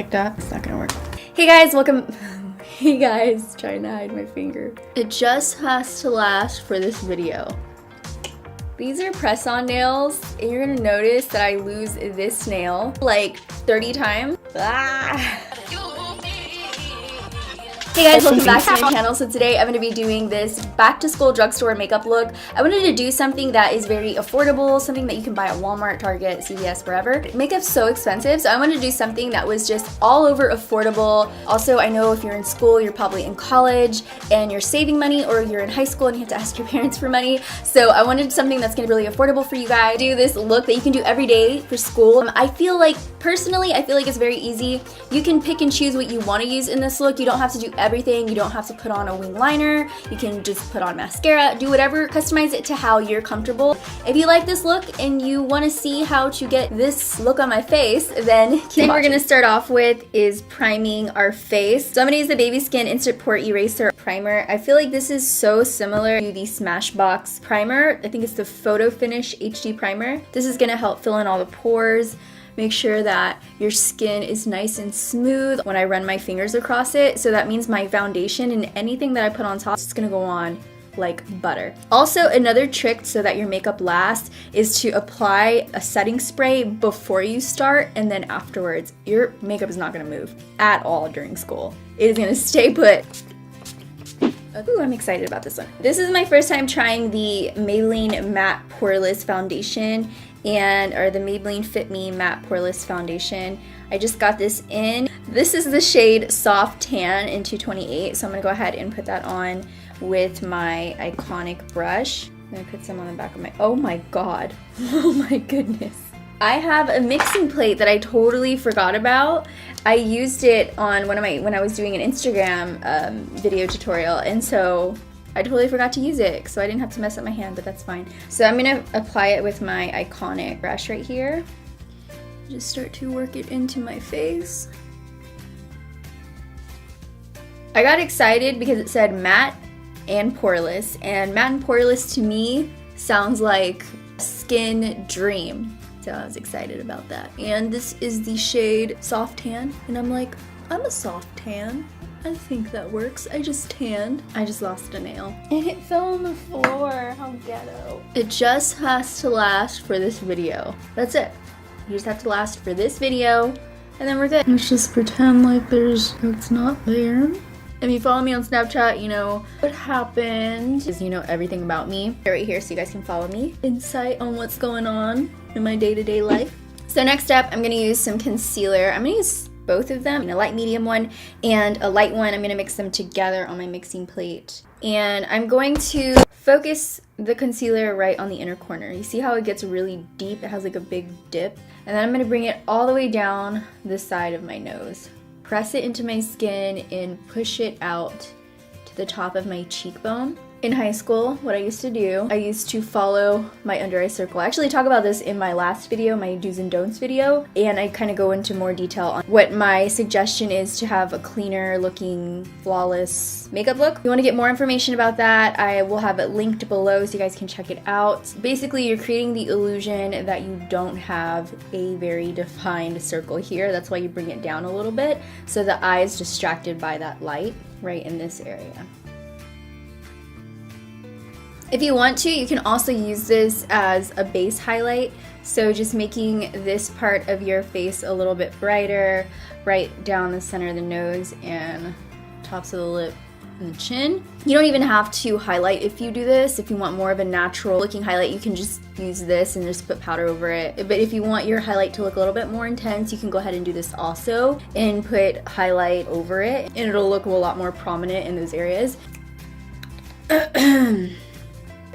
like that. It's not gonna work. Hey guys, welcome. Hey guys, trying to hide my finger. It just has to last for this video. These are press-on nails, and you're gonna notice that I lose this nail like 30 times. Ah. Hey guys, welcome back to my channel. So today I'm going to be doing this back to school drugstore makeup look. I wanted to do something that is very affordable, something that you can buy at Walmart, Target, CVS, wherever. Makeup's so expensive, so I wanted to do something that was just all over affordable. Also, I know if you're in school, you're probably in college and you're saving money, or you're in high school and you have to ask your parents for money. So I wanted something that's going to be really affordable for you guys. Do this look that you can do every day for school. Personally, I feel like it's very easy. You can pick and choose what you want to use in this look. You don't have to do everything. You don't have to put on a wing liner. You can just put on mascara, do whatever, customize it to how you're comfortable. If you like this look and you want to see how to get this look on my face, then keep watching. We're gonna start off with is priming our face. So I'm gonna use the Baby Skin Instant Pore Eraser Primer. I feel like this is so similar to the Smashbox primer. I think it's the Photo Finish HD Primer. This is gonna help fill in all the pores. Make sure that your skin is nice and smooth when I run my fingers across it. So that means my foundation and anything that I put on top is gonna go on like butter. Also, another trick so that your makeup lasts is to apply a setting spray before you start, and then afterwards. Your makeup is not gonna move at all during school. It is gonna stay put. Ooh, I'm excited about this one. This is my first time trying the Maybelline Matte Poreless Foundation or the Maybelline Fit Me Matte Poreless Foundation. I just got this in. This is the shade Soft Tan in 228, so I'm gonna go ahead and put that on with my iconic brush. I'm gonna put some on the back of my, oh my god, oh my goodness. I have a mixing plate that I totally forgot about. I used it on when I was doing an Instagram video tutorial, and so I totally forgot to use it, so I didn't have to mess up my hand, but that's fine. So I'm gonna apply it with my iconic brush right here. Just start to work it into my face. I got excited because it said matte and poreless, and matte and poreless to me sounds like skin dream. So I was excited about that. And this is the shade Soft Tan, and I'm like, I'm a soft tan. I think that works. I just tanned. I just lost a nail. And it fell on the floor. How ghetto. It just has to last for this video. That's it. You just have to last for this video, and then we're good. Let's just pretend like it's not there. If you follow me on Snapchat, you know what happened. Because you know everything about me. Right here so you guys can follow me. Insight on what's going on in my day-to-day life. So next up, I'm gonna use some concealer. I'm gonna use both of them, a light medium one and a light one. I'm gonna mix them together on my mixing plate. And I'm going to focus the concealer right on the inner corner. You see how it gets really deep? It has like a big dip. And then I'm gonna bring it all the way down the side of my nose. Press it into my skin and push it out to the top of my cheekbone. In high school, what I used to do, I used to follow my under eye circle. I actually talk about this in my last video, my do's and don'ts video, and I kind of go into more detail on what my suggestion is to have a cleaner looking, flawless makeup look. If you want to get more information about that, I will have it linked below so you guys can check it out. Basically, you're creating the illusion that you don't have a very defined circle here. That's why you bring it down a little bit, so the eye is distracted by that light right in this area. If you want to, you can also use this as a base highlight. So just making this part of your face a little bit brighter, right down the center of the nose and tops of the lip and the chin. You don't even have to highlight if you do this. If you want more of a natural looking highlight, you can just use this and just put powder over it. But if you want your highlight to look a little bit more intense, you can go ahead and do this also and put highlight over it, and it'll look a lot more prominent in those areas.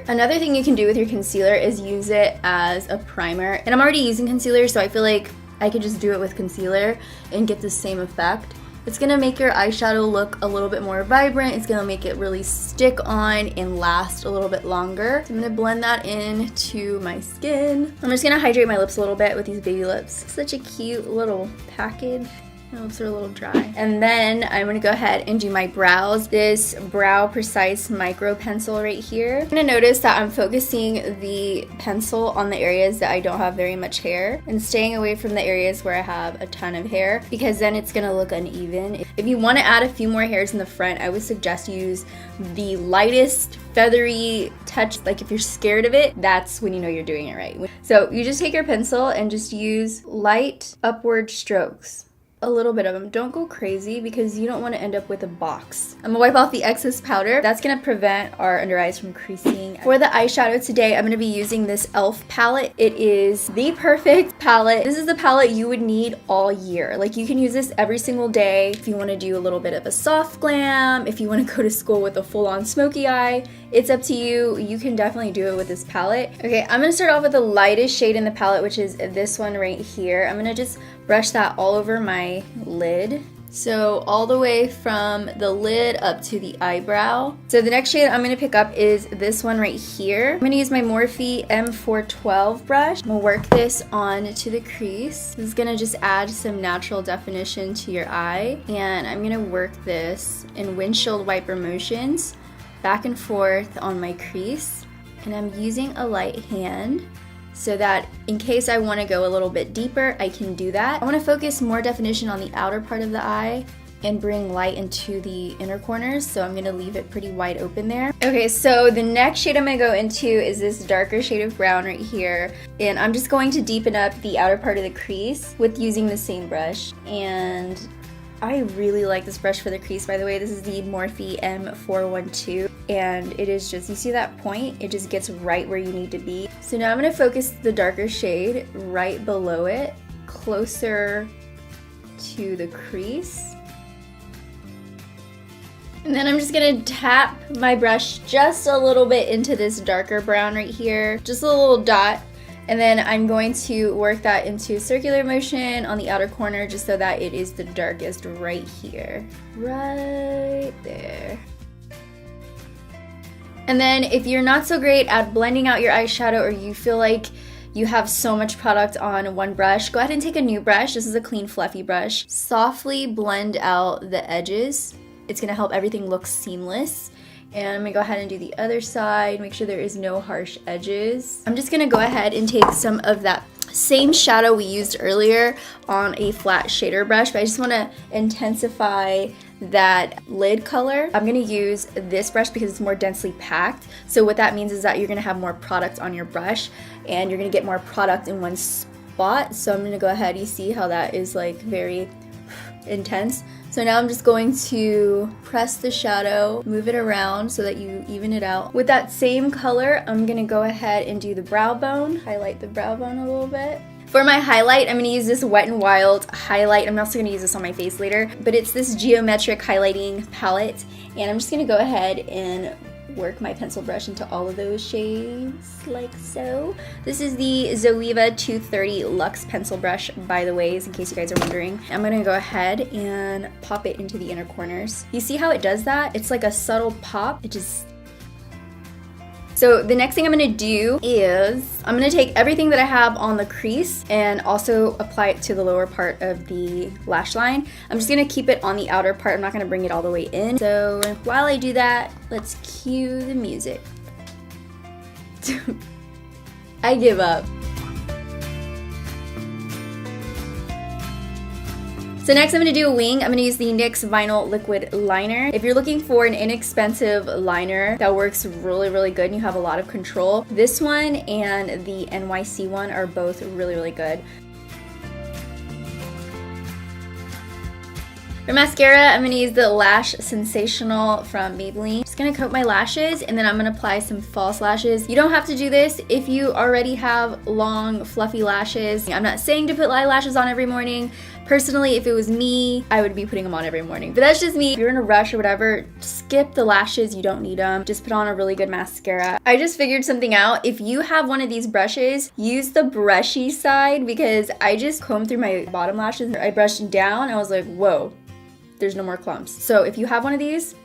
Another thing you can do with your concealer is use it as a primer. And I'm already using concealer, so I feel like I could just do it with concealer and get the same effect. It's gonna make your eyeshadow look a little bit more vibrant. It's gonna make it really stick on and last a little bit longer. So I'm gonna blend that into my skin. I'm just gonna hydrate my lips a little bit with these baby lips. Such a cute little package. My lips are a little dry. And then I'm gonna go ahead and do my brows. This Brow Precise Micro Pencil right here. I'm gonna notice that I'm focusing the pencil on the areas that I don't have very much hair and staying away from the areas where I have a ton of hair, because then it's gonna look uneven. If you wanna add a few more hairs in the front, I would suggest you use the lightest feathery touch. Like if you're scared of it, that's when you know you're doing it right. So you just take your pencil and just use light upward strokes. A little bit of them. Don't go crazy because you don't want to end up with a box. I'm gonna wipe off the excess powder. That's gonna prevent our under eyes from creasing. For the eyeshadow today, I'm gonna be using this e.l.f. palette. It is the perfect palette. This is the palette you would need all year. Like you can use this every single day if you want to do a little bit of a soft glam, if you want to go to school with a full-on smoky eye. It's up to you. You can definitely do it with this palette. Okay, I'm gonna start off with the lightest shade in the palette, which is this one right here. I'm gonna just brush that all over my lid. So all the way from the lid up to the eyebrow. So the next shade I'm gonna pick up is this one right here. I'm gonna use my Morphe M412 brush. I'm gonna work this on to the crease. This is gonna just add some natural definition to your eye. And I'm gonna work this in windshield wiper motions back and forth on my crease. And I'm using a light hand so that in case I want to go a little bit deeper, I can do that. I want to focus more definition on the outer part of the eye and bring light into the inner corners, so I'm going to leave it pretty wide open there. Okay, so the next shade I'm going to go into is this darker shade of brown right here, and I'm just going to deepen up the outer part of the crease with using the same brush. And I really like this brush for the crease, by the way. This is the Morphe M412, and it is just, you see that point? It just gets right where you need to be. So now I'm gonna focus the darker shade right below it, closer to the crease. And then I'm just gonna tap my brush just a little bit into this darker brown right here, just a little dot. And then I'm going to work that into circular motion on the outer corner just so that it is the darkest right here. Right there. And then if you're not so great at blending out your eyeshadow, or you feel like you have so much product on one brush, go ahead and take a new brush. This is a clean, fluffy brush. Softly blend out the edges. It's gonna help everything look seamless. And I'm gonna go ahead and do the other side, make sure there is no harsh edges. I'm just gonna go ahead and take some of that same shadow we used earlier on a flat shader brush, but I just wanna intensify that lid color. I'm gonna use this brush because it's more densely packed. So what that means is that you're gonna have more product on your brush and you're gonna get more product in one spot. So I'm gonna go ahead, you see how that is like very intense. So now I'm just going to press the shadow, move it around so that you even it out. With that same color, I'm gonna go ahead and do the brow bone, highlight the brow bone a little bit. For my highlight, I'm gonna use this Wet n Wild highlight. I'm also gonna use this on my face later, but it's this geometric highlighting palette. And I'm just gonna go ahead and work my pencil brush into all of those shades like so. This is the Zoeva 230 Luxe pencil brush, by the way, in case you guys are wondering. I'm gonna go ahead and pop it into the inner corners. You see how it does that? It's like a subtle pop. It just... So the next thing I'm gonna do is I'm gonna take everything that I have on the crease and also apply it to the lower part of the lash line. I'm just gonna keep it on the outer part. I'm not gonna bring it all the way in. So while I do that, let's cue the music. I give up. So next I'm going to do a wing. I'm going to use the NYX Vinyl Liquid Liner. If you're looking for an inexpensive liner that works really, really good and you have a lot of control, this one and the NYC one are both really, really good. For mascara, I'm going to use the Lash Sensational from Maybelline. Just going to coat my lashes and then I'm going to apply some false lashes. You don't have to do this if you already have long, fluffy lashes. I'm not saying to put eyelashes on every morning. Personally, if it was me, I would be putting them on every morning. But that's just me. If you're in a rush or whatever, skip the lashes. You don't need them. Just put on a really good mascara. I just figured something out. If you have one of these brushes, use the brushy side because I just combed through my bottom lashes. I brushed down. I was like, whoa. There's no more clumps. So if you have one of these,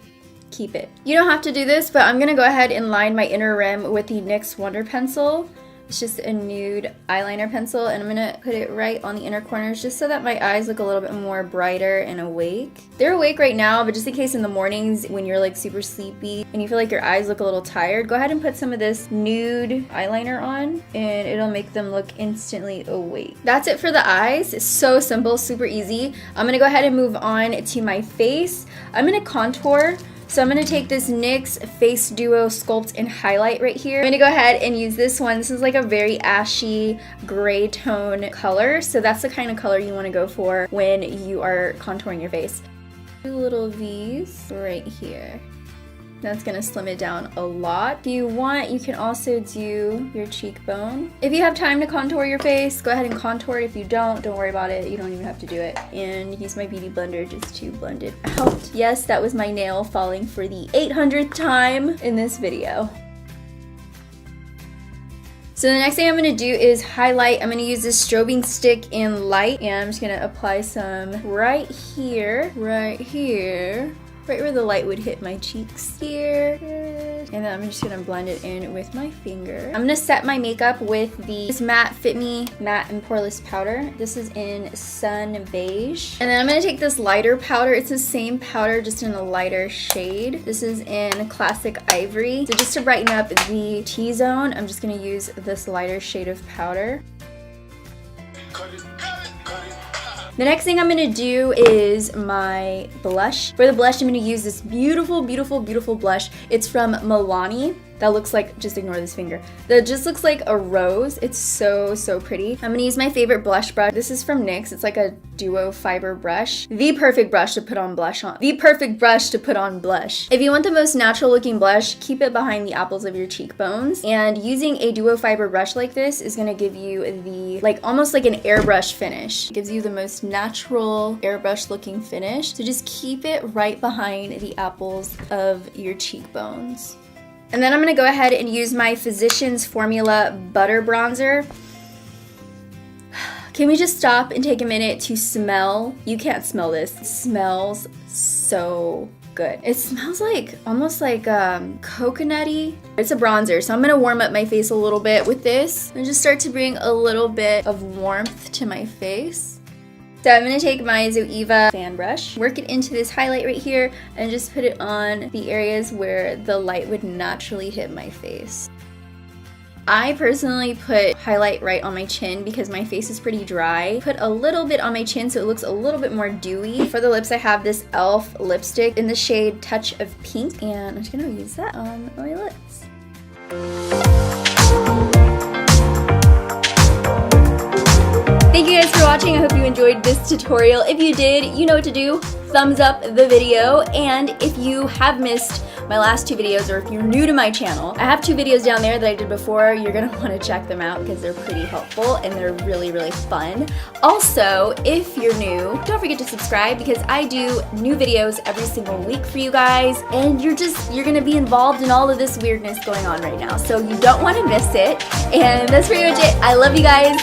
keep it. You don't have to do this, but I'm gonna go ahead and line my inner rim with the NYX Wonder Pencil It's just a nude eyeliner pencil, and I'm gonna put it right on the inner corners just so that my eyes look a little bit more brighter and awake. They're awake right now, but just in case in the mornings when you're like super sleepy and you feel like your eyes look a little tired, go ahead and put some of this nude eyeliner on and it'll make them look instantly awake. That's it for the eyes. It's so simple, super easy. I'm gonna go ahead and move on to my face. I'm gonna contour. So I'm going to take this NYX Face Duo Sculpt and Highlight right here. I'm going to go ahead and use this one. This is like a very ashy gray tone color. So that's the kind of color you want to go for when you are contouring your face. Two little V's right here. That's gonna slim it down a lot. If you want, you can also do your cheekbone. If you have time to contour your face, go ahead and contour it. If you don't worry about it. You don't even have to do it. And use my beauty blender just to blend it out. Yes, that was my nail falling for the 800th time in this video. So the next thing I'm gonna do is highlight. I'm gonna use this strobing stick in light, and I'm just gonna apply some right here, right where the light would hit my cheeks here. And then I'm just gonna blend it in with my finger. I'm gonna set my makeup with this matte Fit Me Matte and Poreless powder. This is in Sun Beige. And then I'm gonna take this lighter powder. It's the same powder, just in a lighter shade. This is in Classic Ivory. So just to brighten up the T-zone, I'm just gonna use this lighter shade of powder. The next thing I'm gonna do is my blush. For the blush, I'm gonna use this beautiful, beautiful, beautiful blush. It's from Milani. That looks like, just ignore this finger. That just looks like a rose. It's so, so pretty. I'm gonna use my favorite blush brush. This is from NYX. It's like a duo fiber brush. The perfect brush to put on blush on. The perfect brush to put on blush. If you want the most natural looking blush, keep it behind the apples of your cheekbones. And using a duo fiber brush like this is gonna give you the, like, almost like an airbrush finish. It gives you the most natural airbrush looking finish. So just keep it right behind the apples of your cheekbones. And then I'm gonna go ahead and use my Physicians Formula Butter Bronzer. Can we just stop and take a minute to smell? You can't smell this. It smells so good. It smells like, almost like coconutty. It's a bronzer, so I'm gonna warm up my face a little bit with this and just start to bring a little bit of warmth to my face. So I'm going to take my Zoeva fan brush, work it into this highlight right here, and just put it on the areas where the light would naturally hit my face. I personally put highlight right on my chin because my face is pretty dry. Put a little bit on my chin so it looks a little bit more dewy. For the lips, I have this e.l.f. lipstick in the shade Touch of Pink, and I'm just going to use that on my lips. Thank you guys for watching. I hope you enjoyed this tutorial. If you did, you know what to do. Thumbs up the video. And if you have missed my last two videos, or if you're new to my channel, I have two videos down there that I did before. You're gonna wanna check them out because they're pretty helpful and they're really, really fun. Also, if you're new, don't forget to subscribe because I do new videos every single week for you guys, and you're gonna be involved in all of this weirdness going on right now. So you don't wanna miss it. And that's pretty much it. I love you guys.